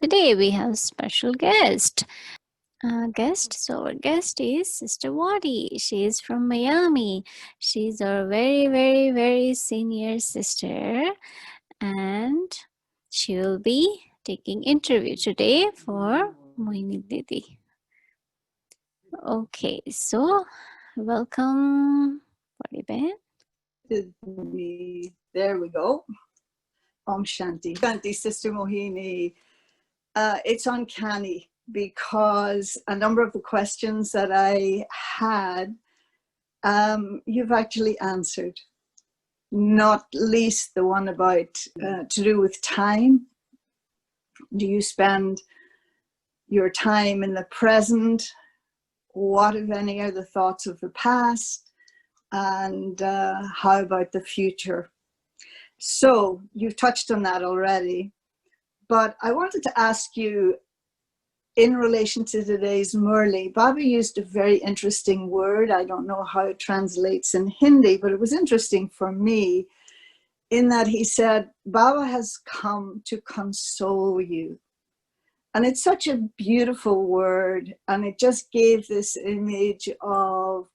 today we have a special guest. So our guest is Sister Waddy. She is from Miami. She's our very, very, very senior sister, and she will be taking interview today for Moini Didi. Okay, so welcome, Waddy Ben. There we go. Om Shanti. Shanti, Sister Mohini. It's uncanny because a number of the questions that I had, you've actually answered. Not least the one about to do with time. Do you spend your time in the present? What, if any, are the thoughts of the past? And how about the future? So you've touched on that already, but I wanted to ask you in relation to today's Murli. Baba used a very interesting word. I don't know how it translates in Hindi, but it was interesting for me in that he said, Baba has come to console you. And it's such a beautiful word. And it just gave this image of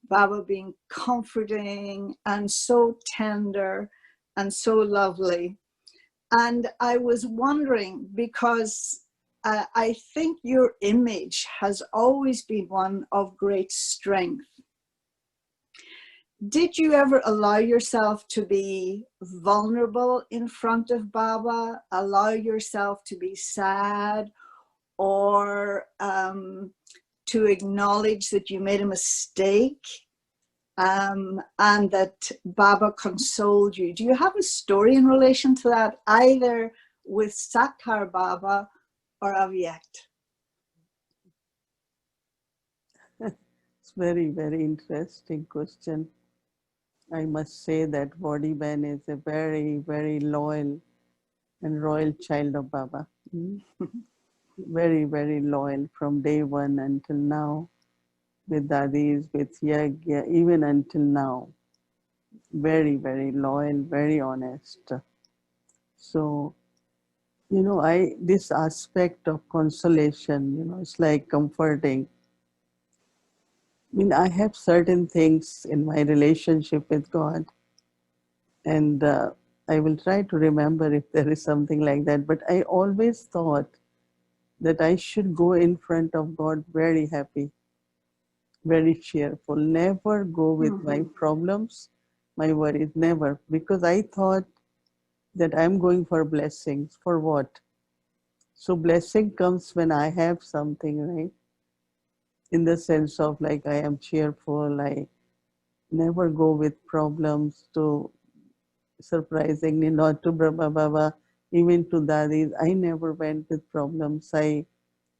Baba being comforting and so tender and so lovely. And I was wondering, because I think your image has always been one of great strength. Did you ever allow yourself to be vulnerable in front of Baba, allow yourself to be sad, or to acknowledge that you made a mistake? And that Baba consoled you? Do you have a story in relation to that, either with Sakkar Baba or Avyakt? It's very, very interesting question. I must say that Waddy Ben is a very, very loyal and royal child of Baba. Very, very loyal from day one until now. With Dadis, with Yagya, even until now. Very, very loyal, very honest. So, this aspect of consolation, it's like comforting. I have certain things in my relationship with God, and I will try to remember if there is something like that, but I always thought that I should go in front of God very happy, very cheerful, never go with my problems, my worries, never, because I thought that I'm going for blessings. For what? So blessing comes when I have something, right? In the sense of like I am cheerful, I never go with problems. To surprisingly, not to Brahma Baba, even to Dadis, I never went with problems. I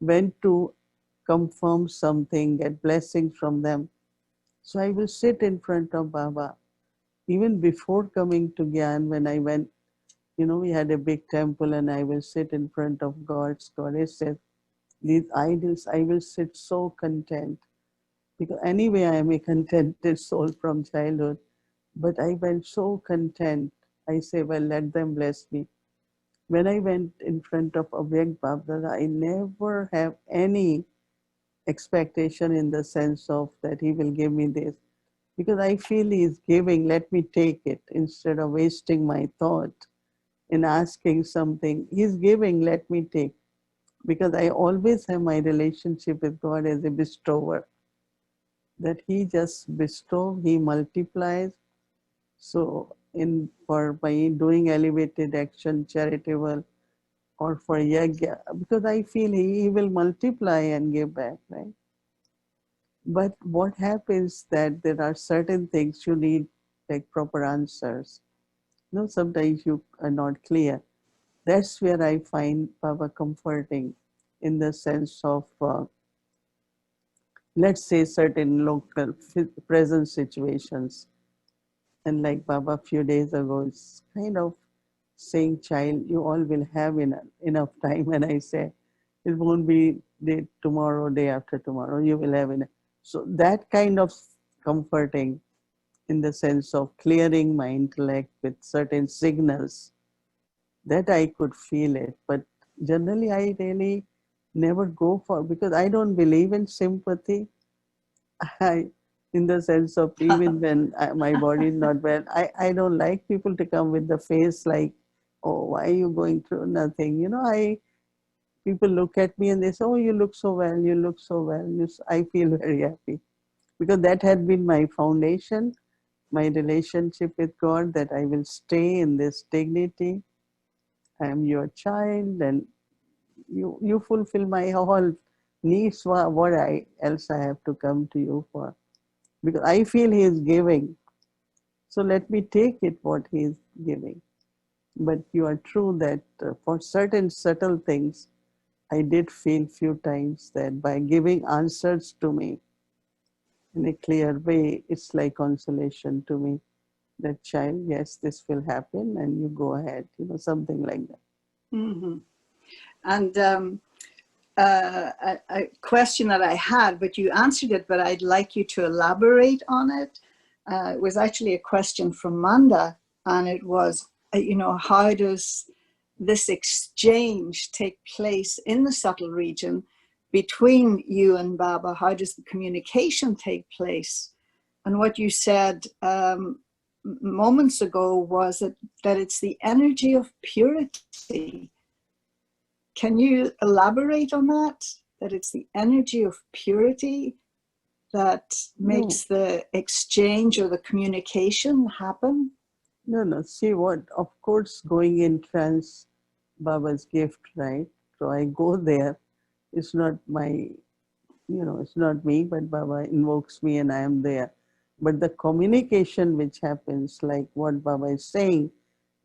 went to confirm something, get blessings from them. So I will sit in front of Baba. Even before coming to Gyan, when I went, we had a big temple, and I will sit in front of God's goddesses. These idols, I will sit so content. Because anyway, I am a contented soul from childhood. But I went so content. I say, well, let them bless me. When I went in front of Avyakt Baba, I never have any expectation in the sense of that he will give me this. Because I feel he is giving, let me take it instead of wasting my thought in asking something. He's giving, let me take. Because I always have my relationship with God as a bestower. That he just bestows, he multiplies. So for my doing elevated action, charitable, or for yagya, because I feel he will multiply and give back, right? But what happens that there are certain things you need like proper answers. Sometimes you are not clear. That's where I find Baba comforting, in the sense of, let's say, certain local present situations. And like Baba a few days ago is kind of saying, child, you all will have enough time. And I say, it won't be tomorrow, day after tomorrow, you will have enough. So that kind of comforting, in the sense of clearing my intellect with certain signals, that I could feel it. But generally I really never go for, because I don't believe in sympathy. I, in the sense of even when my body is not well, I don't like people to come with the face like, oh, why are you going through nothing? People look at me and they say, oh, you look so well, you look so well. I feel very happy because that had been my foundation, my relationship with God, that I will stay in this dignity. I am your child, and you fulfill my whole needs. What I else I have to come to you for? Because I feel He is giving, so let me take it what He is giving. But you are true that for certain subtle things, I did feel few times that by giving answers to me in a clear way, it's like consolation to me. That child, yes, this will happen, and you go ahead. Something like that. Mm-hmm. And a question that I had, but you answered it, but I'd like you to elaborate on it. It was actually a question from Manda, and it was, how does this exchange take place in the subtle region between you and Baba? How does the communication take place? And what you said moments ago was that it's the energy of purity. Can you elaborate on that? That it's the energy of purity that No, makes the exchange or the communication happen? no, no. See what? Of course, going in trance, Baba's gift, right? So I go there. It's not it's not me, but Baba invokes me and I am there. But the communication which happens, like what Baba is saying,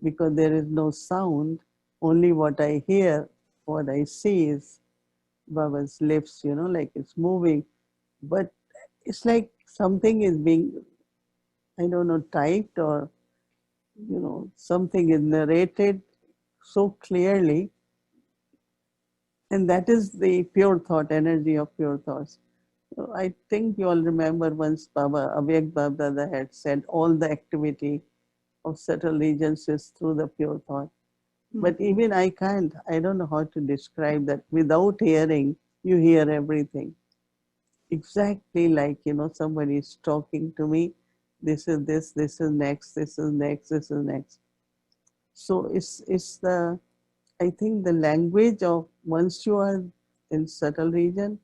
because there is no sound, only what I hear, what I see is Baba's lips, like it's moving. But it's like something is being, I don't know, typed, or, something is narrated so clearly. And that is the pure thought, energy of pure thoughts. So I think you all remember once Baba, Avyak Baba had said all the activity of subtle regions is through the pure thought. But Mm-hmm. even I don't know how to describe that. Without hearing, you hear everything. Exactly like, somebody is talking to me. This is next, this is next, this is next. So it's I think the language of, once you are in subtle region,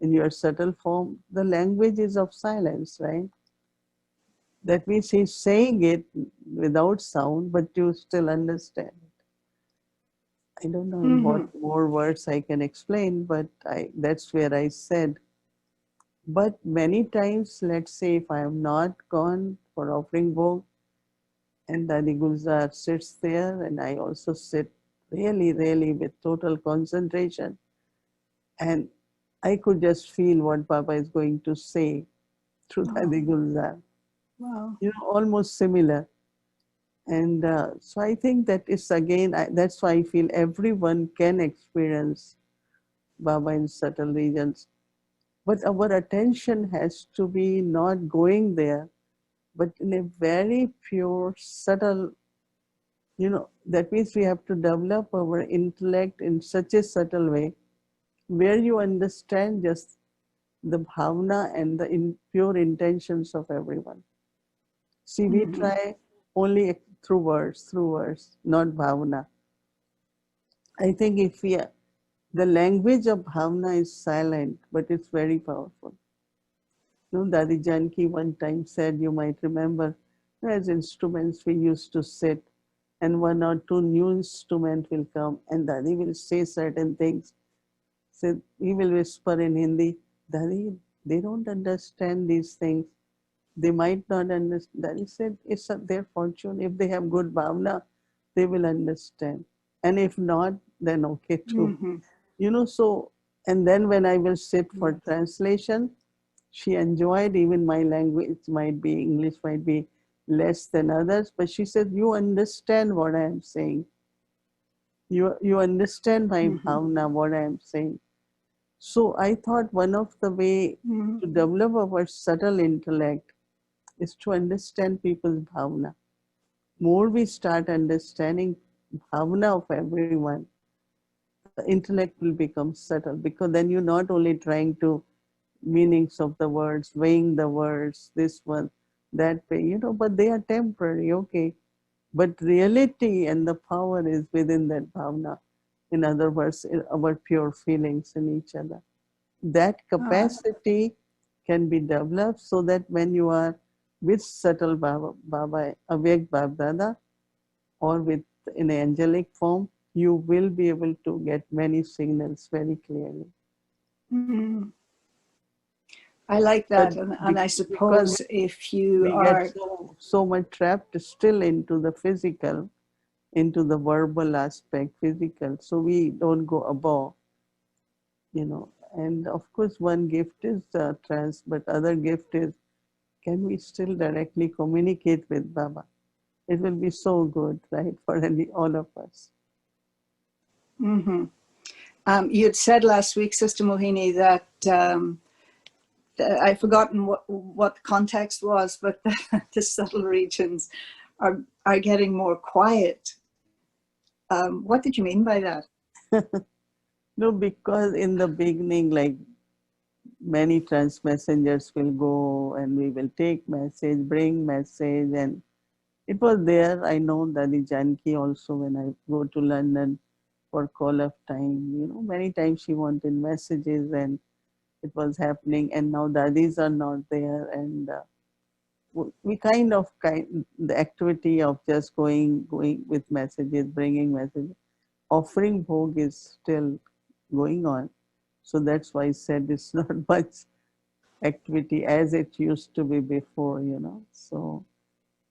in your subtle form, the language is of silence, right? That means he's saying it without sound, but you still understand. I don't know in what Mm-hmm. more words I can explain, but that's where I said. But many times, let's say if I am not gone for offering bhog, and Dadi Gulzar sits there, and I also sit really, really with total concentration, and I could just feel what Baba is going to say through Oh, Dadi Gulzar. wow. Almost similar. And so I think that is again, that's why I feel everyone can experience Baba in subtle regions. But our attention has to be not going there, but in a very pure, subtle, that means we have to develop our intellect in such a subtle way where you understand just the bhavna and the pure intentions of everyone. See, we Mm-hmm. try only through words, not bhavna. I think if the language of bhavna is silent, but it's very powerful. Dadi Janki one time said, you might remember, as instruments we used to sit, and one or two new instrument will come, and Dadi will say certain things. So he will whisper in Hindi, Dadi, they don't understand these things. They might not understand. Daddy said, it's their fortune. If they have good bhavna, they will understand. And if not, then okay too. Mm-hmm. So, and then when I will sit for Yes. translation, she enjoyed even my language, might be English, might be less than others, but she said, you understand what I am saying. You understand my Mm-hmm. bhavna, what I am saying. So I thought one of the way Mm-hmm. to develop our subtle intellect is to understand people's bhavna. More we start understanding bhavna of everyone, the intellect will become subtle, because then you're not only trying to meanings of the words, weighing the words, this one, that way, but they are temporary, okay. But reality and the power is within that bhavna. In other words, in our pure feelings in each other. That Ah, capacity can be developed, so that when you are with subtle Baba, awake Bab Dada, or with in angelic form, you will be able to get many signals very clearly. mm, I like But that. And I because suppose if you we get are, so much trapped still into the physical, into the verbal aspect, physical, so we don't go above, And of course, one gift is trance, but other gift is, can we still directly communicate with Baba? It will be so good, right, for all of us. mhm. You had said last week, Sister Mohini, that I've forgotten what the context was, but the subtle regions are getting more quiet. What did you mean by that? No, because in the beginning, like many trans messengers will go and we will take message, bring message, and it was there. I know Dadi Janki also, when I go to London for call of time, many times she wanted messages and it was happening, and now Dadis are not there, and we the activity of just going with messages, bringing messages, offering bhog is still going on. So that's why I said it's not much activity as it used to be before. So,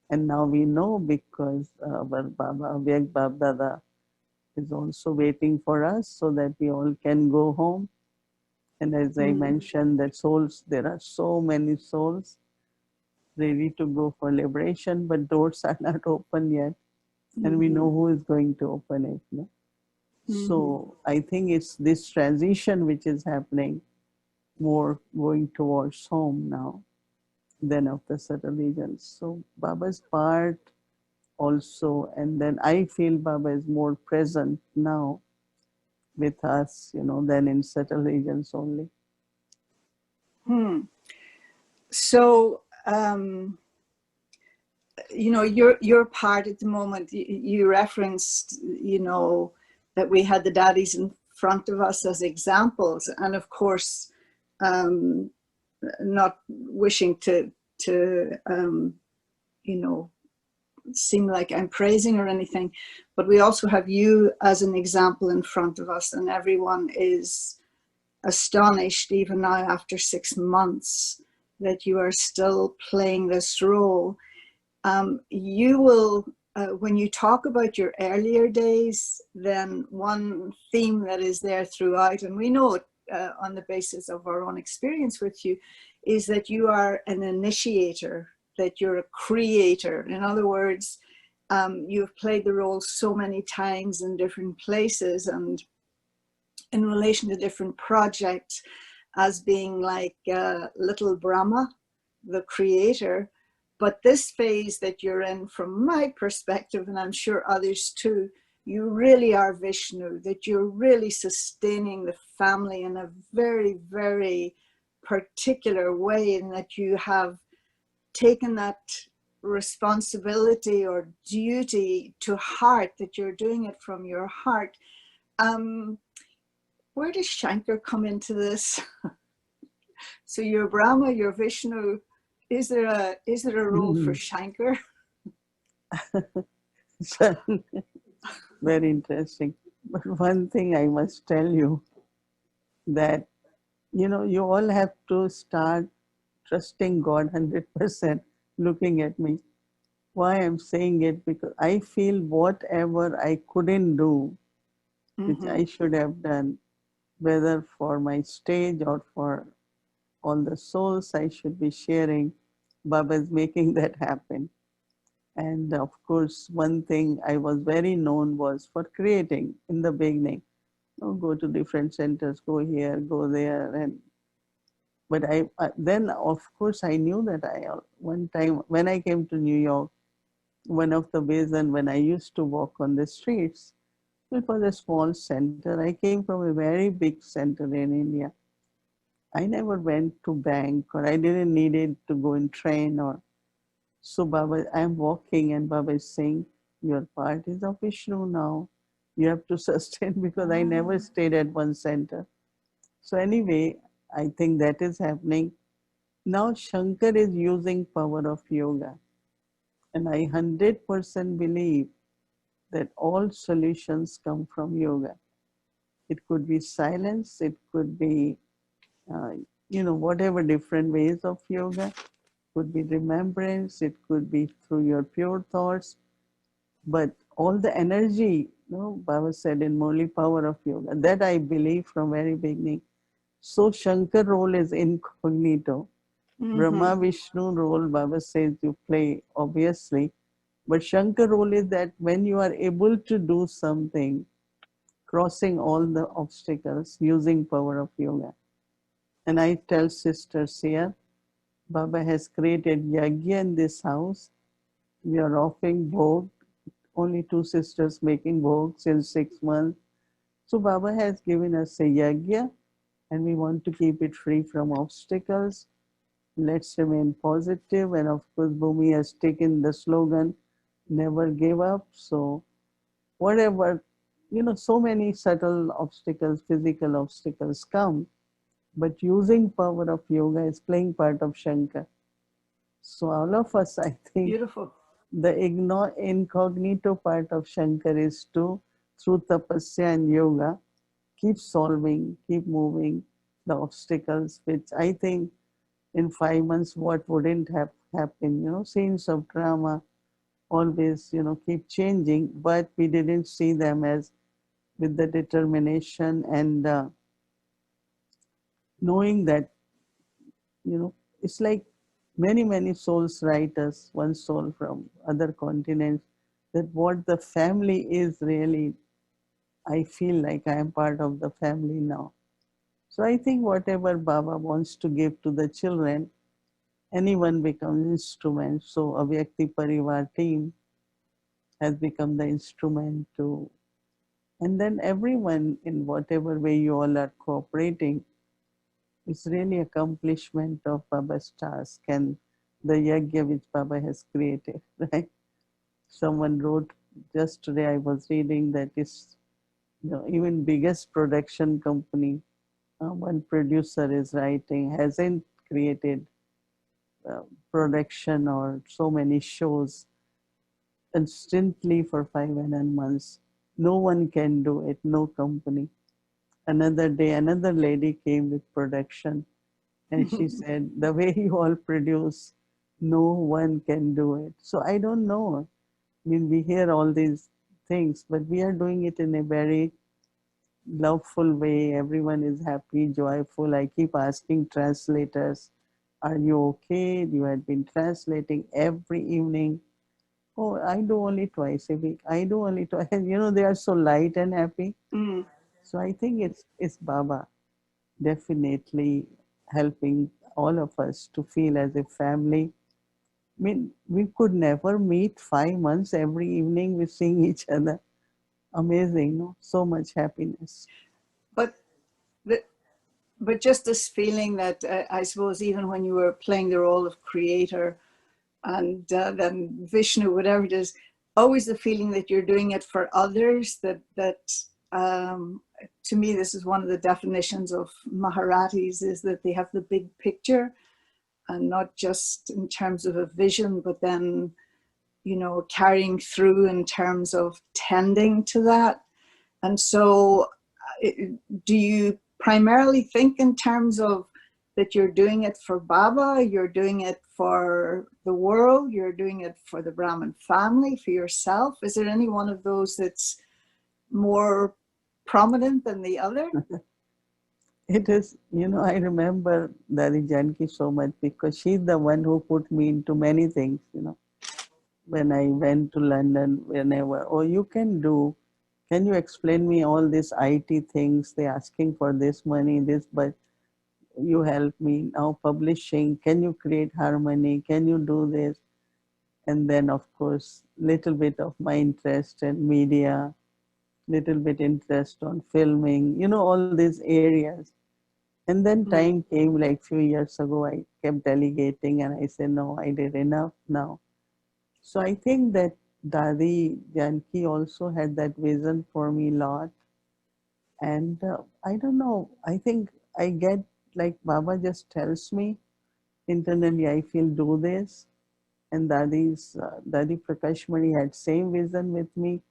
and now we know, because our Baba, Vyag Bab Dada, is also waiting for us so that we all can go home. And as I Mm, mentioned, that souls, there are so many souls ready to go for liberation, but doors are not open yet. And we know mhm, who is going to open it. No? mhm, So I think it's this transition which is happening, more going towards home now than of the subtle regions. So Baba's part also, and then I feel Baba is more present now with us, than in subtle regions only. hmm. So, your part at the moment. You referenced, that we had the daddies in front of us as examples, and of course, um, not wishing to you know seem like I'm praising or anything, but we also have you as an example in front of us, and everyone is astonished even now after 6 months that you are still playing this role. You will, when you talk about your earlier days, then one theme that is there throughout, and we know it on the basis of our own experience with you, is that you are an initiator, that you're a creator. In other words, you've played the role so many times in different places and in relation to different projects as being like little Brahma, the creator. But this phase that you're in, from my perspective, and I'm sure others too, you really are Vishnu, that you're really sustaining the family in a very, very particular way, in that you have taken that responsibility or duty to heart, that you're doing it from your heart. Um, where does Shankar come into this? So you're Brahma, you're Vishnu. Is there a role for Shankar? So, very interesting. But one thing I must tell you, that you all have to start trusting God 100%. Looking at me, why I'm saying it, because I feel whatever I couldn't do, which Mm-hmm. I should have done, whether for my stage or for all the souls I should be sharing, Baba is making that happen. And of course, one thing I was very known was for creating in the beginning. Go to different centers, go here, go there, and but then of course I knew that one time when I came to New York, one of the ways, and when I used to walk on the streets, It was a small center. I came from a very big center in India. I never went to bank or I didn't need it to go in train or so Baba, I'm walking and Baba is saying, your part is of Vishnu now. You have to sustain because I never Ah, stayed at one center. So anyway, I think that is happening. Now Shankar is using power of yoga. And I 100% believe that all solutions come from yoga. It could be silence, it could be, uh, whatever different ways of yoga, could be remembrance, it could be through your pure thoughts, but all the energy, Baba said in Murli, power of yoga, that I believe from very beginning. So Shankar role is incognito. mm-hmm. Brahma Vishnu role, Baba says you play, obviously. But Shankar role is that when you are able to do something, crossing all the obstacles using power of yoga. And I tell sisters here, Baba has created yagya in this house. We are offering bhog, only two sisters making bhog since 6 months. So Baba has given us a yagya and we want to keep it free from obstacles. Let's remain positive. And of course, Bhumi has taken the slogan, never give up. So whatever, so many subtle obstacles, physical obstacles come, but using power of yoga is playing part of Shankar. So all of us, I think, Beautiful. the incognito part of Shankar is to, through tapasya and yoga, keep solving, keep moving the obstacles, which I think in 5 months, what wouldn't have happened, scenes of drama always, keep changing, but we didn't see them as with the determination and knowing that, it's like many souls write us, one soul from other continents, that what the family is really, I feel like I am part of the family now. So I think whatever Baba wants to give to the children, anyone becomes instrument. So a Vyakti Parivar team has become the instrument to, and then everyone in whatever way you all are cooperating, it's really accomplishment of Baba's task and the yagya which Baba has created, right? Someone wrote just today, I was reading that is, even biggest production company, one producer is writing, hasn't created uh, production or so many shows constantly for 5 and a months. No one can do it, no company. Another day, another lady came with production and she said, the way you all produce, no one can do it. So I don't know. I mean, we hear all these things, but we are doing it in a very loveful way. Everyone is happy, joyful. I keep asking translators, are you okay? You had been translating every evening. Oh, I do only twice a week. I do only twice. They are so light and happy. Mm. So I think it's Baba definitely helping all of us to feel as a family. I mean, we could never meet 5 months every evening. We seeing each other. Amazing, no? So much happiness. But the, but just this feeling that I suppose even when you were playing the role of creator and then Vishnu, whatever it is, always the feeling that you're doing it for others. Um, to me, this is one of the definitions of Maharatis, is that they have the big picture and not just in terms of a vision, but then carrying through in terms of tending to that. And so, do you primarily think in terms of that you're doing it for Baba, you're doing it for the world, you're doing it for the Brahmin family, for yourself? Is there any one of those that's more prominent than the other? It is, I remember Dadi Janki so much because she's the one who put me into many things. When I went to London, whenever, oh, you can you explain me all these IT things? They're asking for this money, this, but you help me now publishing. Can you create harmony? Can you do this? And then, of course, little bit of my interest in media, little bit interest on filming, all these areas. And then time came like few years ago, I kept delegating and I said, no, I did enough now. So I think that Dadi Janki also had that vision for me a lot. And I don't know, I think I get like Baba just tells me internally, I feel do this. And Dadi Prakashmani had same vision with me.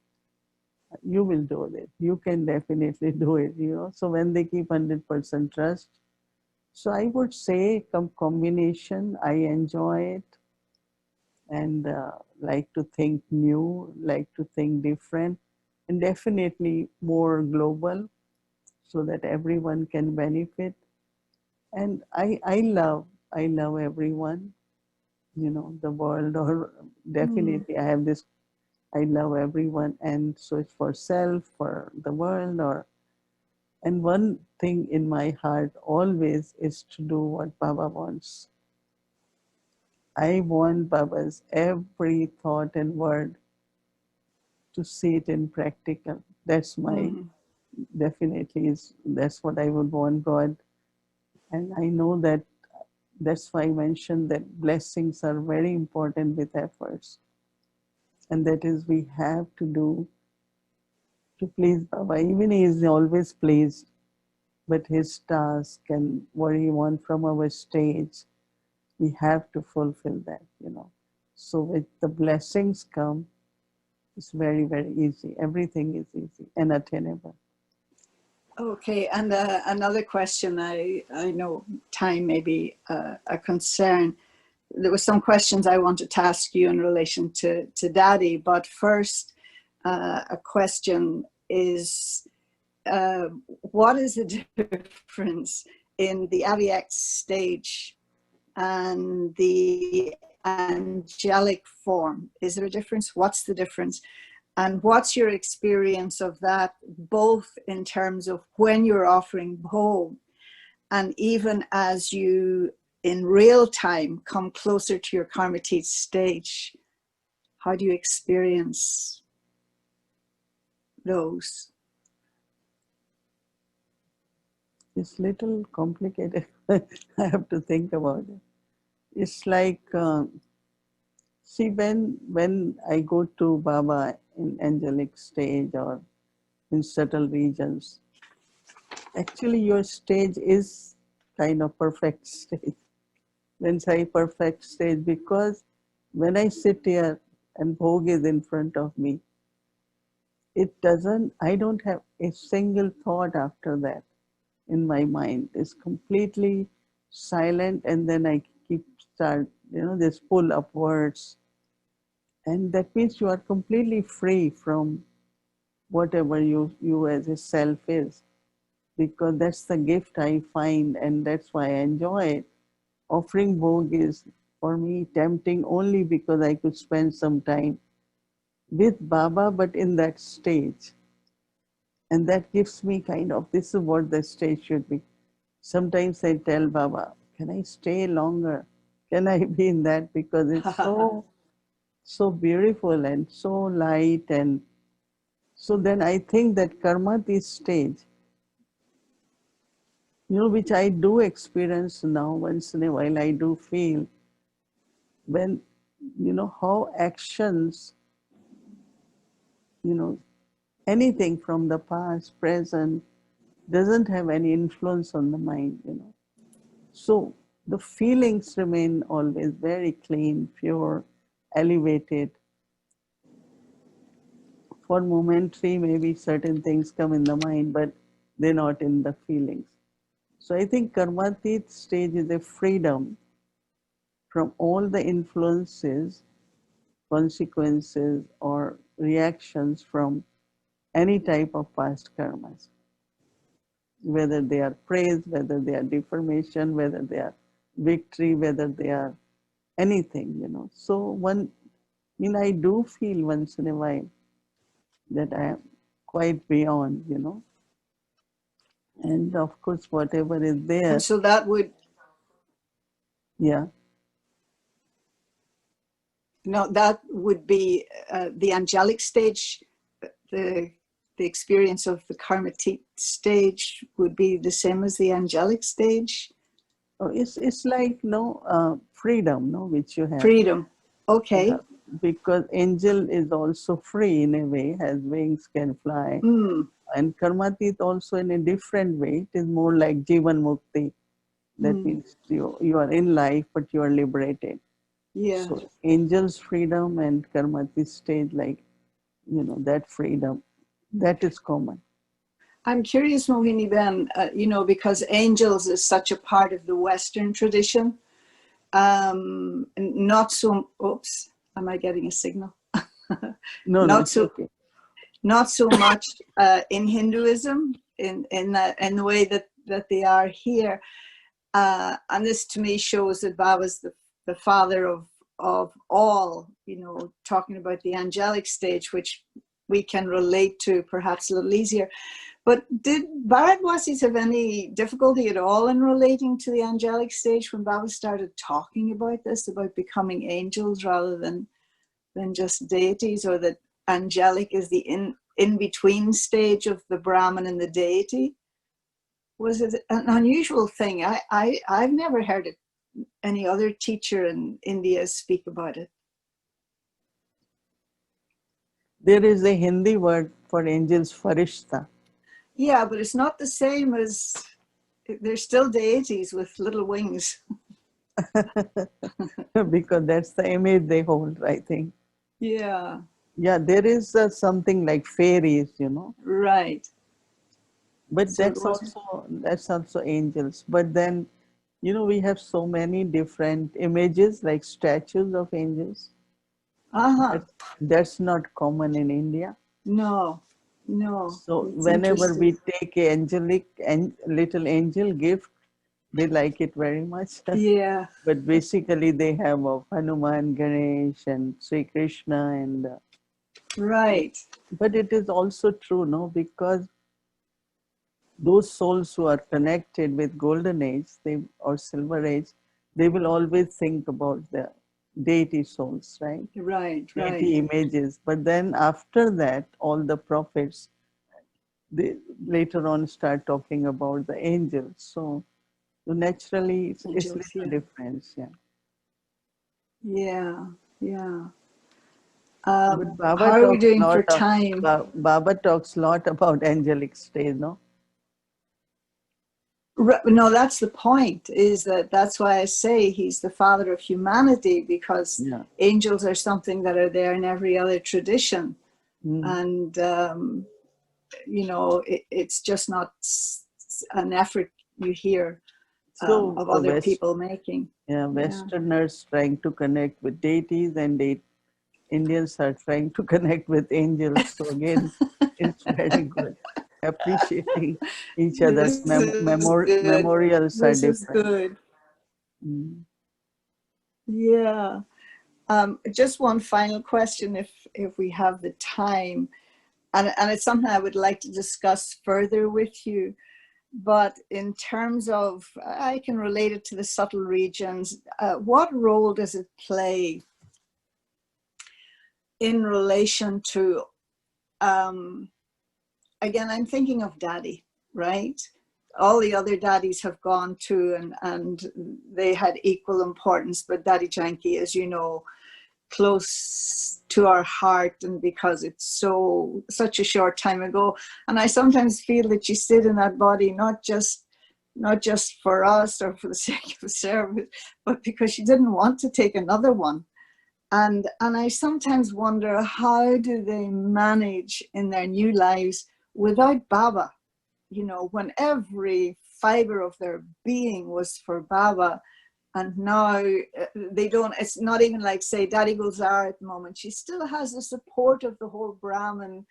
You will do it. You can definitely do it. So when they keep 100% trust, so I would say combination, I enjoy it and like to think new, like to think different, and definitely more global so that everyone can benefit. And I love everyone, the world, or definitely I have this, I love everyone. And so it's for self, for the world, and one thing in my heart always is to do what Baba wants. I want Baba's every thought and word to see it in practical. That's my definitely is that's what I would want God. And I know that that's why I mentioned that blessings are very important with efforts. And that is we have to do to please Baba. Even he is always pleased, but his task and what he wants from our stage, we have to fulfill that. So with the blessings come, it's very, very easy. Everything is easy and attainable. Okay, and another question. I know time may be a concern. There were some questions I wanted to ask you in relation to Daddy, but first, a question is, what is the difference in the AVX stage and the angelic form? Is there a difference? What's the difference? And what's your experience of that, both in terms of when you're offering home and even as you in real time come closer to your Karmatit stage? How do you experience those? It's little complicated. I have to think about it. It's like, see, when I go to Baba in angelic stage or in subtle regions, actually your stage is kind of perfect stage. When I perfect stage, because when I sit here and Bhog is in front of me, I don't have a single thought after that in my mind. It's completely silent, and then I this pull upwards. And that means you are completely free from whatever you as a self is, because that's the gift I find, and that's why I enjoy it. Offering Bhog is for me tempting only because I could spend some time with Baba, but in that stage. And that gives me kind of, this is what the stage should be. Sometimes I tell Baba, can I stay longer? Can I be in that? Because it's so beautiful and so light. And so then I think that karma, this stage, which I do experience now once in a while, I do feel when, how actions, you know, anything from the past, present, doesn't have any influence on the mind. So the feelings remain always very clean, pure, elevated. For momentary, maybe certain things come in the mind, but they're not in the feelings. So I think Karmatit stage is a freedom from all the influences, consequences, or reactions from any type of past karmas, whether they are praise, whether they are deformation, whether they are victory, whether they are anything. So I do feel once in a while that I am quite beyond. And of course, whatever is And there, so that would, yeah. that would be the angelic stage, the the experience of the karmatic stage would be the same as the angelic stage? Oh, it's like no freedom, no, which you have. Freedom. Yeah, Okay. because angel is also free in a way, has wings, can fly, Mm, and karmatit also in a different way. It is more like jivan mukti. That mm, means you are in life, but you are liberated. yeah. So angels' freedom and karmatit stage, like that freedom, that is common. I'm curious, Mohini Ben, because angels is such a part of the Western tradition. Not so, oops, am I getting a signal? No, no, not it's so, okay. not so much in Hinduism, in the way that they are here. And this to me shows that Baba's the father of all, talking about the angelic stage, which we can relate to perhaps a little easier. But did Bharadwasis have any difficulty at all in relating to the angelic stage when Baba started talking about this, about becoming angels rather than just deities, or that angelic is the in-between stage of the Brahman and the deity? Was it an unusual thing? I've never heard any other teacher in India speak about it. There is a Hindi word for angels, farishta. Yeah, but it's not the same as, they're still deities with little wings. Because that's the image they hold, I think. Yeah, Yeah, there is something like fairies, right. but So it wasn't. that's also angels. But then, we have so many different images, like statues of angels. Uh-huh. That's not common in India. No, no. So It's whenever we interesting. take a angelic and little angel gift, they like it very much. Yeah, But basically, they have of Hanuman, Ganesh, and Sri Krishna, and right. but it is also true, no, because those souls who are connected with golden age, or silver age, they will always think about the deity souls, right? Right, right. Deity images. But then after that, all the prophets, they later on start talking about the angels. So naturally, it's Angels, little yeah. difference, yeah. Yeah, yeah. But Baba How are we talks doing for lot of time? Baba talks lot about angelic state, no? No, that's the point, is that's why I say he's the father of humanity, because Yeah. angels are something that are there in every other tradition. Mm. And, it's just not an effort you hear So of other people making. yeah, Yeah. Westerners trying to connect with deities, and Indians are trying to connect with angels. So again, it's very good. Appreciating each other's This is good. memorials are This is different. good. Mm. Yeah. Just one final question, if we have the time, and it's something I would like to discuss further with you. But in terms of, I can relate it to the subtle regions. What role does it play in relation to, again, I'm thinking of Daddy, right? All the other daddies have gone too, and they had equal importance. But Daddy Janki, as you know, close to our heart, and because it's such a short time ago. And I sometimes feel that you sit in that body not just for us or for the sake of service, but because she didn't want to take another one. And I sometimes wonder, how do they manage in their new lives without Baba, when every fiber of their being was for Baba. And now they don't, it's not even like, say, Daddy Gulzar at the moment. She still has the support of the whole Brahmin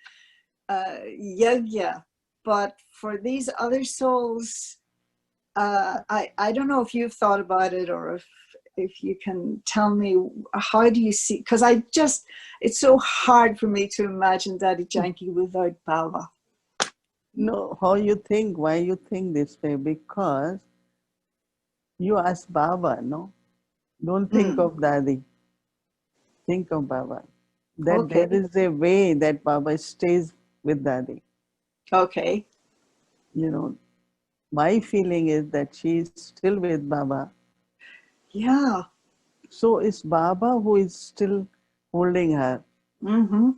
yajna. But for these other souls, I don't know if you've thought about it, or if you can tell me, how do you see, because it's so hard for me to imagine Daddy Janki without Baba. No, how you think? Why you think this way? Because you ask Baba, no? Don't think Mm, of Dadi. Think of Baba. That there okay. is a way that Baba stays with Dadi. Okay. You know, my feeling is that she is still with Baba. Yeah. So it's Baba who is still holding her. Mm-hmm.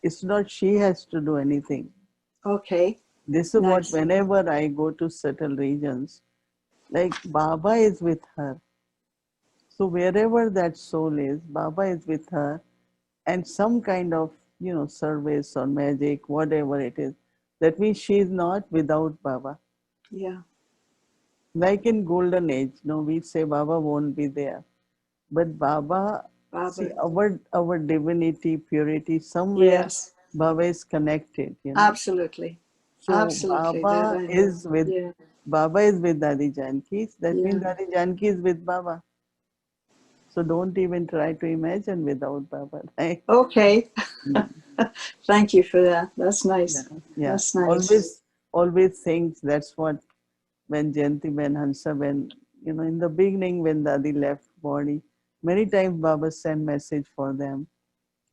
It's not she has to do anything. Okay. This is what, Nice. whenever I go to certain regions, like Baba is with her. So wherever that soul is, Baba is with her, and some kind of, service or magic, whatever it is. That means she is not without Baba. Yeah. Like in golden age, we say Baba won't be there. But Baba, see, Baba. our divinity, purity, somewhere Yes. Baba is connected. Absolutely. So Absolutely. That I know. Yeah. Baba is with Dadi Janki. That Yeah. means Dadi Janki is with Baba. So don't even try to imagine without Baba, right? Okay. Mm. Thank you for that. That's Yeah, nice. yeah. That's nice. Always think that's what when Jayanti Ben, Hansa Ben, in the beginning when Dadi left body, many times Baba sent message for them.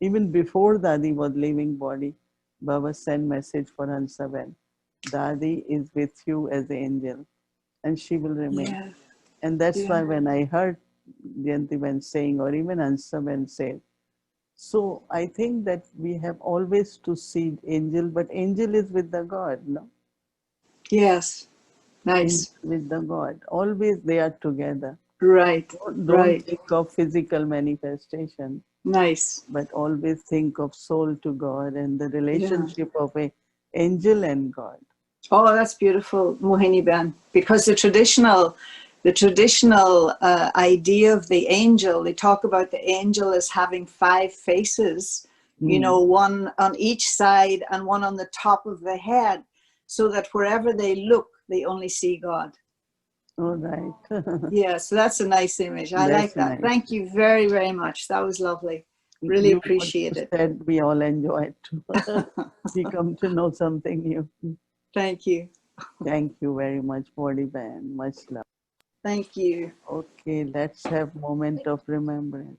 Even before Dadi was leaving body, Baba sent message for Hansa Ben. Dadi is with you as an angel, and she will remain. Yeah. And that's Yeah. why when I heard Jayanti Ben saying, or even Hansa Ben said, so I think that we have always to see angel, but angel is with the God, no? Yes. Angel Nice. with the God. Always they are together. Right. Don't Right. think of physical manifestation, Nice. but always think of soul to God and the Yeah. relationship of a angel and God. Oh, that's beautiful, Mohini Ben. Because the traditional idea of the angel, they talk about the angel as having 5 faces, Hmm. one on each side and one on the top of the head, so that wherever they look, they only see God. All right. Yeah, so that's a nice image. I like That's that. nice. Thank you very, very much. That was lovely. Really You appreciate also it. said we all enjoy it too. We come to know something new. Thank you. Thank you very much, Body Band. Much love. Thank you. Okay, let's have moment of remembrance.